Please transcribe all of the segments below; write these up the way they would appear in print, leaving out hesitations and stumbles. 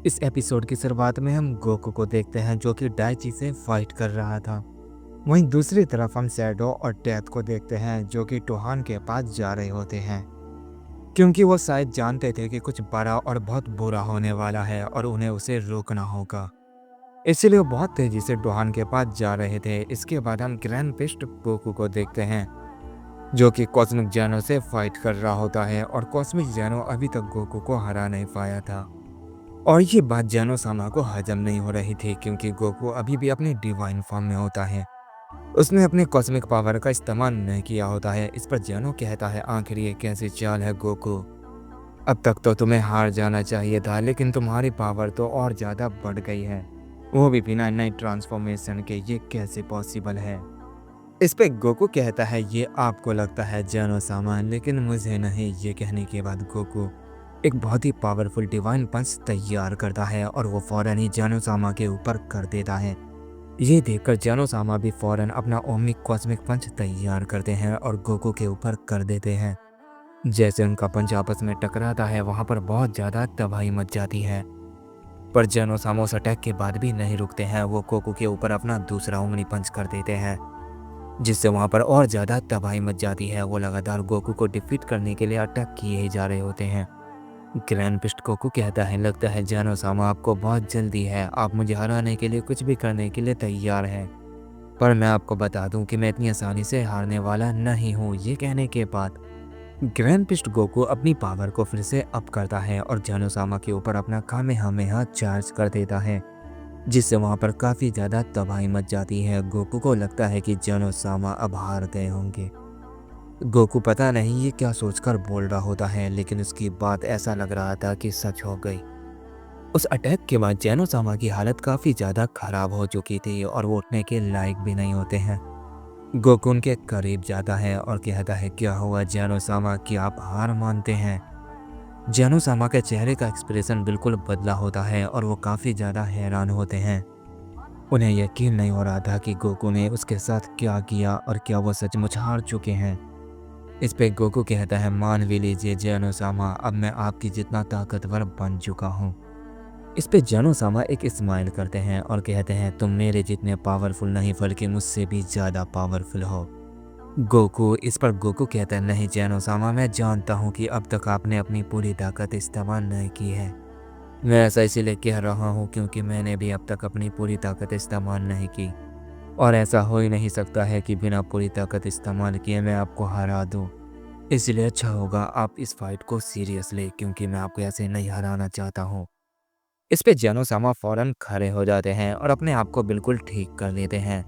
इस एपिसोड की शुरुआत में हम गोकू को देखते हैं जो कि डाइची से फाइट कर रहा था। वहीं दूसरी तरफ हम सैडो और डेथ को देखते हैं जो कि टोहान के पास जा रहे होते हैं, क्योंकि वो शायद जानते थे कि कुछ बड़ा और बहुत बुरा होने वाला है और उन्हें उसे रोकना होगा। इसलिए वो बहुत तेजी से टोहान के पास जा रहे थे। इसके बाद हम ग्रैंड पिस्ट गोकू को देखते हैं जो कि कॉस्मिक जैनो से फाइट कर रहा होता है और कॉस्मिक जैनो अभी तक गोकू को हरा नहीं पाया था। और ये बात जैनो सामा को हजम नहीं हो रही थी क्योंकि गोकू अभी भी अपनी डिवाइन फॉर्म में होता है। उसने अपने कॉस्मिक पावर का इस्तेमाल नहीं किया होता है। इस पर जैनो कहता है, आखिर ये कैसी चाल है गोकू? अब तक तो तुम्हें हार जाना चाहिए था, लेकिन तुम्हारी पावर तो और ज़्यादा बढ़ गई है, वो भी बिना नई ट्रांसफॉर्मेशन के। ये कैसे पॉसिबल है? इस पे गोकू कहता है, ये आपको लगता है जैनो सामा, लेकिन मुझे नहीं। ये कहने के बाद गोकू एक बहुत ही पावरफुल डिवाइन पंच तैयार करता है और वो फौरन ही जैनो सामा के ऊपर कर देता है। ये देखकर जैनो सामा भी फौरन अपना ओमनी कॉस्मिक पंच तैयार करते हैं और गोकू के ऊपर कर देते हैं। जैसे उनका पंच आपस में टकराता है, वहाँ पर बहुत ज़्यादा तबाही मच जाती है। पर जैनो सामा उस अटैक के बाद भी नहीं रुकते हैं। वो गोकू के ऊपर अपना दूसरा उंगली पंच कर देते हैं, जिससे वहाँ पर और ज़्यादा तबाही मच जाती है। वो लगातार गोकू को डिफीट करने के लिए अटैक किए ही जा रहे होते हैं। ग्रैंड पिस्ट गोकू कहता है, लगता है जैनो सामा आपको बहुत जल्दी है, आप मुझे हराने के लिए कुछ भी करने के लिए तैयार हैं। पर मैं आपको बता दूं कि मैं इतनी आसानी से हारने वाला नहीं हूँ। ये कहने के बाद ग्रैंड पिस्ट गोकू अपनी पावर को फिर से अप करता है और जैनो सामा के ऊपर अपना कामेहामेहा चार्ज कर देता है, जिससे वहाँ पर काफ़ी ज़्यादा तबाही मच जाती है। गोकू को लगता है कि जैनो सामा अब हार गए होंगे। गोकू पता नहीं ये क्या सोचकर बोल रहा होता है, लेकिन उसकी बात ऐसा लग रहा था कि सच हो गई। उस अटैक के बाद जैनो सामा की हालत काफ़ी ज़्यादा खराब हो चुकी थी और वो उठने के लायक भी नहीं होते हैं। गोकू उनके करीब जाता है और कहता है, क्या हुआ जैनो सामा, कि आप हार मानते हैं? जैनो सामा के चेहरे का एक्सप्रेशन बिल्कुल बदला होता है और वो काफ़ी ज़्यादा हैरान होते हैं। उन्हें यकीन नहीं हो रहा था कि गोकू ने उसके साथ क्या किया और क्या वो सचमुच हार चुके हैं। इस पे गोकू कहता है, मान भी लीजिए जैनो सामा, अब मैं आपकी जितना ताकतवर बन चुका हूँ। इस पे जैनो सामा एक स्माइल करते हैं और कहते हैं, तुम मेरे जितने पावरफुल नहीं बल्कि मुझसे भी ज़्यादा पावरफुल हो। गोकू इस पर गोकू कहता है, नहीं जैनो सामा, मैं जानता हूँ कि अब तक आपने अपनी पूरी ताकत इस्तेमाल नहीं की है। मैं ऐसा इसीलिए कह रहा हूँ क्योंकि मैंने भी अब तक अपनी पूरी ताकत इस्तेमाल नहीं की, और ऐसा हो ही नहीं सकता है कि बिना पूरी ताकत इस्तेमाल किए मैं आपको हरा दूँ। इसलिए अच्छा होगा आप इस फाइट को सीरियस लें, क्योंकि मैं आपको ऐसे नहीं हराना चाहता हूँ। इस पे जैनो सामा फौरन खड़े हो जाते हैं और अपने आप को बिल्कुल ठीक कर लेते हैं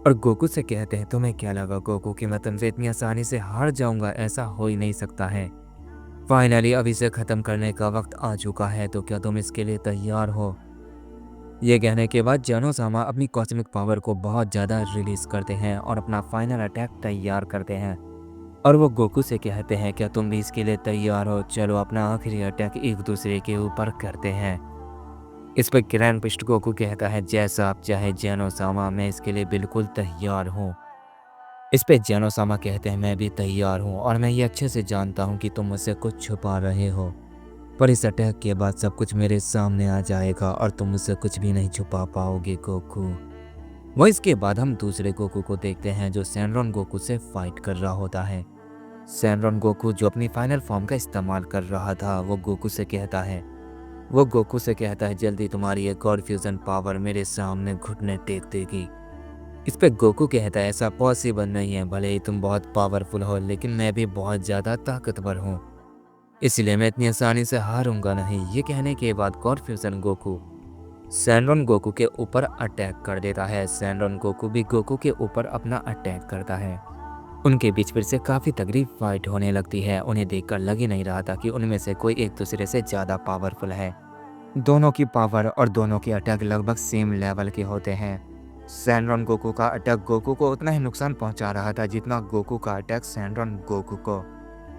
और गोकू से कहते हैं, तुम्हें क्या लगा गोकू कि मैं तुमसे इतनी आसानी से हार जाऊंगा? ऐसा हो ही नहीं सकता है। फाइनली अब इसे ख़त्म करने का वक्त आ चुका है, तो क्या तुम इसके लिए तैयार हो? ये कहने के बाद जैनो सामा अपनी कॉस्मिक पावर को बहुत ज़्यादा रिलीज करते हैं और अपना फाइनल अटैक तैयार करते हैं और वो गोकू से कहते हैं, क्या तुम भी इसके लिए तैयार हो? चलो अपना आखिरी अटैक एक दूसरे के ऊपर करते हैं। इस पर ग्रैंड पिस्ट गोकू कहता है, जैसा आप चाहे जैनो सामा, मैं इसके लिए बिल्कुल तैयार हूँ। इस पे जैनो सामा कहते हैं, मैं भी तैयार हूँ और मैं ये अच्छे से जानता हूँ कि तुम मुझसे कुछ छुपा रहे हो, पर इस अटैक के बाद सब कुछ मेरे सामने आ जाएगा और तुम मुझसे कुछ भी नहीं छुपा पाओगे गोकू। वह इसके बाद हम दूसरे गोकू को देखते हैं जो सैनरॉन गोकू से फाइट कर रहा होता है। सैनरॉन गोकू जो अपनी फाइनल फॉर्म का इस्तेमाल कर रहा था, वो गोकू से कहता है, जल्दी तुम्हारी एक और फ्यूजन पावर मेरे सामने घुटने टेक देगी। इस पे गोकू कहता है, ऐसा पॉसिबल नहीं है, भले ही तुम बहुत पावरफुल हो, लेकिन मैं भी बहुत ज़्यादा ताकतवर हूँ, इसलिए मैं इतनी आसानी से हारूंगा नहीं। ये कहने के बाद गॉड फ्यूजन गोकू सैनरॉन गोकू के ऊपर अटैक कर देता है। सैनरॉन गोकू भी गोकू के ऊपर अपना अटैक करता है। उनके बीच फिर से काफ़ी तगड़ी फाइट होने लगती है। उन्हें देखकर लग ही नहीं रहा था कि उनमें से कोई एक दूसरे से ज़्यादा पावरफुल है। दोनों की पावर और दोनों के अटैक लगभग सेम लेवल के होते हैं। सैनरॉन गोकू का अटैक गोकू को उतना ही नुकसान पहुंचा रहा था जितना गोकू का अटैक सैनरॉन गोकू को।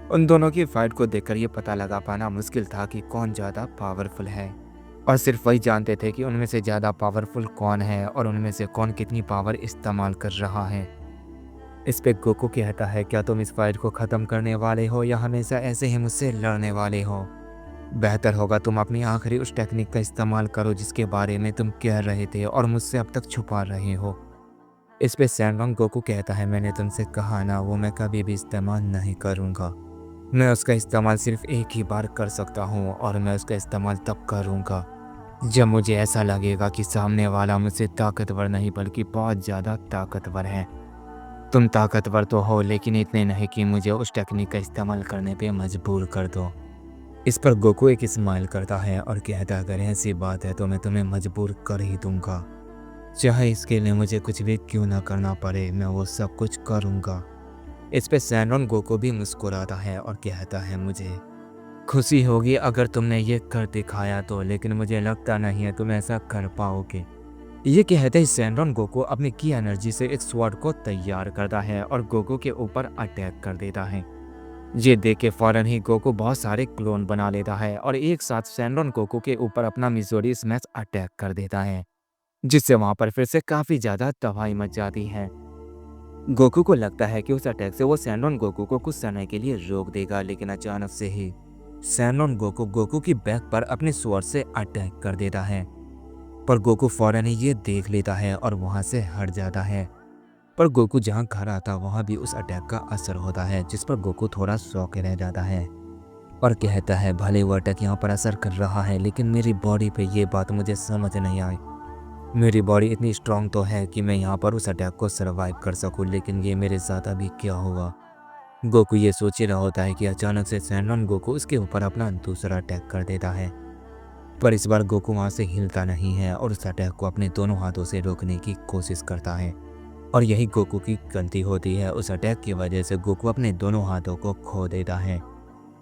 उन दोनों की फाइट को देखकर ये पता लगा पाना मुश्किल था कि कौन ज़्यादा पावरफुल है, और सिर्फ वही जानते थे कि उनमें से ज़्यादा पावरफुल कौन है और उनमें से कौन कितनी पावर इस्तेमाल कर रहा है। इस पे गोकू कहता है, क्या तुम इस फाइट को ख़त्म करने वाले हो या हमेशा ऐसे ही मुझसे लड़ने वाले हो? बेहतर होगा तुम अपनी आखिरी उस टेक्निक का इस्तेमाल करो जिसके बारे में तुम कह रहे थे और मुझसे अब तक छुपा रहे हो। इस पे सैनरॉन गोकू कहता है, मैंने तुमसे कहा ना, वो मैं कभी भी इस्तेमाल नहीं करूँगा। मैं उसका इस्तेमाल सिर्फ एक ही बार कर सकता हूँ और मैं उसका इस्तेमाल तब करूँगा जब मुझे ऐसा लगेगा कि सामने वाला मुझसे ताकतवर नहीं बल्कि बहुत ज़्यादा ताकतवर है। तुम ताकतवर तो हो लेकिन इतने नहीं कि मुझे उस टेक्निक का इस्तेमाल करने पे मजबूर कर दो। इस पर गोकू एक स्माइल करता है और कहता है, अगर ऐसी बात है तो मैं तुम्हें मजबूर कर ही दूंगा। चाहे इसके लिए मुझे कुछ भी क्यों ना करना पड़े, मैं वो सब कुछ करूँगा। इस पे सैनरॉन गोकू भी मुस्कुराता है और कहता है, मुझे खुशी होगी अगर तुमने ये कर दिखाया तो, लेकिन मुझे लगता नहीं है तुम ऐसा कर पाओगे। ये कहते ही सैनरॉन गोकू अपनी की एनर्जी से एक स्वॉर्ड को तैयार करता है और गोकू के ऊपर अटैक कर देता है। ये देख के फौरन ही गोकू बहुत सारे क्लोन बना लेता है और एक साथ सैनरॉन गोकू के ऊपर अपना मिजोरी स्मैश अटैक कर देता है, जिससे वहां पर फिर से काफी ज्यादा तबाही मच जाती है। गोकू को लगता है कि उस अटैक से वो सैनरॉन गोकू को कुछ समय के लिए रोक देगा, लेकिन अचानक से ही सैनरॉन गोकू गोकू की बैक पर अपने स्वॉर्ड से अटैक कर देता है। पर गोकू फौरन ही ये देख लेता है और वहां से हट जाता है। पर गोकू जहाँ घर आता वहां भी उस अटैक का असर होता है, जिस पर गोकू थोड़ा शौक रह जाता है और कहता है, भले वो अटैक यहाँ पर असर कर रहा है लेकिन मेरी बॉडी पे ये बात मुझे समझ नहीं आई। मेरी बॉडी इतनी स्ट्रांग तो है कि मैं यहाँ पर उस अटैक को सर्वाइव कर सकूँ, लेकिन ये मेरे साथ अभी क्या होगा। गोकू ये सोच ही रहा होता है कि अचानक से सैनरॉन गोकू उसके ऊपर अपना दूसरा अटैक कर देता है। पर इस बार गोकू वहाँ से हिलता नहीं है और उस अटैक को अपने दोनों हाथों से रोकने की कोशिश करता है और यही गोकू की गलती होती है। उस अटैक की वजह से गोकू अपने दोनों हाथों को खो देता है,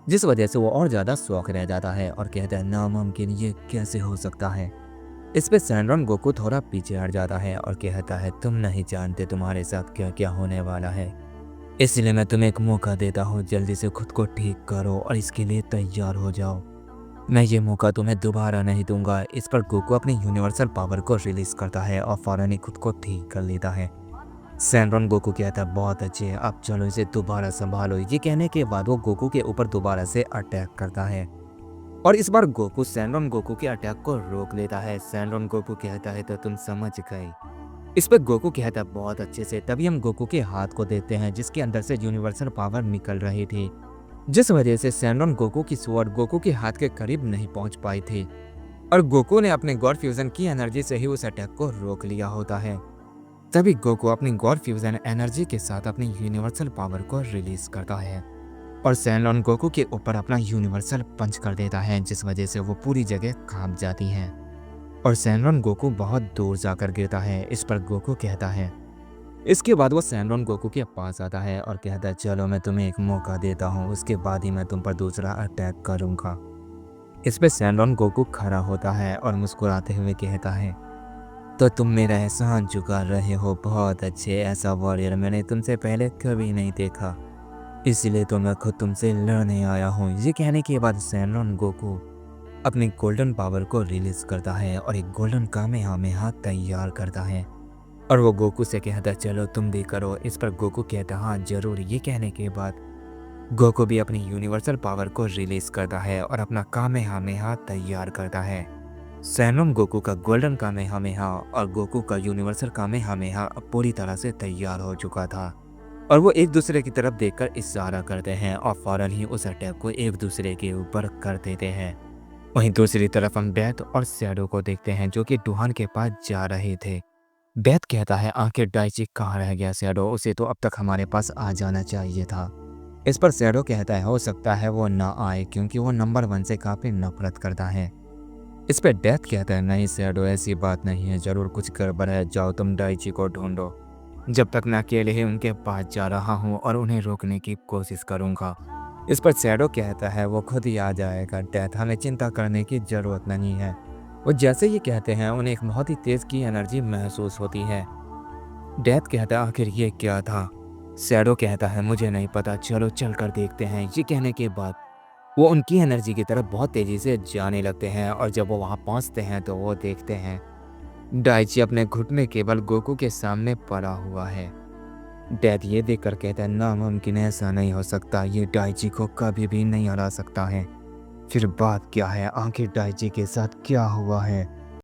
जिस वजह से वो और ज़्यादा शौक रह जाता है और कहता है, नामुमकिन, ये कैसे हो सकता है। इस पे सैनरॉन गोकू थोड़ा पीछे हट जाता है और कहता है, तुम नहीं जानते तुम्हारे साथ क्या क्या होने वाला है, इसलिए मैं तुम्हें एक मौका देता हूँ, जल्दी से खुद को ठीक करो और इसके लिए तैयार हो जाओ। मैं ये मौका तुम्हें दोबारा नहीं दूंगा। इस पर गोकू अपनी यूनिवर्सल पावर को रिलीज करता है और फौरन ही खुद को ठीक कर लेता है। सैनरॉन गोकू कहता है, बहुत अच्छे, अब चलो इसे दोबारा संभालो। ये कहने के बाद वो गोकू के ऊपर दोबारा से अटैक करता है और इस बार गोकू सैनरॉन गोकू के अटैक को रोक लेता है। सैनरॉन गोकू कहता है, तो तुम समझ गए। इस पर गोकू कहता है, बहुत अच्छे से। तभी हम गोकू के हाथ को देखते हैं जिसके अंदर से यूनिवर्सल पावर निकल रही थी, जिस वजह से सैनरॉन गोकू की स्वॉर्ड गोकू के हाथ के करीब नहीं पहुंच पाई थी और गोकू ने अपने गॉड फ्यूजन की एनर्जी से ही उस अटैक को रोक लिया होता है। तभी गोकू अपनी गॉड फ्यूजन एनर्जी के साथ अपनी यूनिवर्सल पावर को रिलीज करता है और सैनरॉन गोकू के ऊपर अपना यूनिवर्सल पंच कर देता है, जिस वजह से वो पूरी जगह कांप जाती हैं और सैनरॉन गोकू बहुत दूर जाकर गिरता है। इस पर गोकू कहता है, इसके बाद वो सैनरॉन गोकू के पास आता है और कहता है, चलो मैं तुम्हें एक मौका देता हूँ, उसके बाद ही मैं तुम पर दूसरा अटैक करूँगा। इस पे सैनरॉन गोकू खड़ा होता है और मुस्कुराते हुए कहता है, तो तुम मेरा एहसान चुका रहे हो, बहुत अच्छे। ऐसा वॉरियर मैंने तुमसे पहले कभी नहीं देखा, इसलिए तो मैं खुद तुमसे लड़ने आया हूँ। ये कहने के बाद सैनरॉन गोकू अपनी गोल्डन पावर को रिलीज करता है और एक गोल्डन कामेहामेहा तैयार करता है और वो गोकू से कहता है, चलो तुम भी करो। इस पर गोकू कहता है, हाँ जरूर। ये कहने के बाद गोकू भी अपनी यूनिवर्सल पावर को रिलीज करता है और अपना कामेहामेहा तैयार करता है। सैनरॉन गोकू का गोल्डन कामेहामेहा और गोकू का यूनिवर्सल कामेहामेहा अब पूरी तरह से तैयार हो चुका था और वो एक दूसरे की तरफ देखकर इशारा करते हैं और फौरन ही उस अटैक को एक दूसरे के ऊपर कर देते हैं। वहीं दूसरी तरफ हम बेथ और शैडो को देखते हैं जो कि टूहान के पास जा रहे थे। बेथ कहता है, आखिर डाइची कहाँ रह गया शैडो, उसे तो अब तक हमारे पास आ जाना चाहिए था। इस पर शैडो कहता है, हो सकता है वो ना आए क्योंकि वो नंबर 1 से काफ़ी नफरत करता है। इस पर डेथ कहता है, नहीं शैडो, ऐसी बात नहीं है, जरूर कुछ गड़बड़ है, जाओ तुम डाइची को ढूंढो, जब तक मैं अकेले ही उनके पास जा रहा हूँ और उन्हें रोकने की कोशिश करूँगा। इस पर शैडो कहता है, वो खुद ही आ जाएगा डेथ, हमें चिंता करने की ज़रूरत नहीं है। वो जैसे ये कहते हैं उन्हें एक बहुत ही तेज़ की एनर्जी महसूस होती है। डेथ कहता है, आखिर ये क्या था। शैडो कहता है, मुझे नहीं पता, चलो चल कर देखते हैं। ये कहने के बाद वो उनकी एनर्जी की तरफ बहुत तेज़ी से जाने लगते हैं और जब वो वहाँ पहुँचते हैं तो वो देखते हैं डाइची अपने घुटने के बल गोकू के सामने पड़ा हुआ है। डेथ ये देखकर कहता है, नामुमकिन, ऐसा नहीं हो सकता, ये डाइची को कभी भी नहीं हरा सकता है। फिर बात क्या है, आखिर डाइची के साथ क्या हुआ है?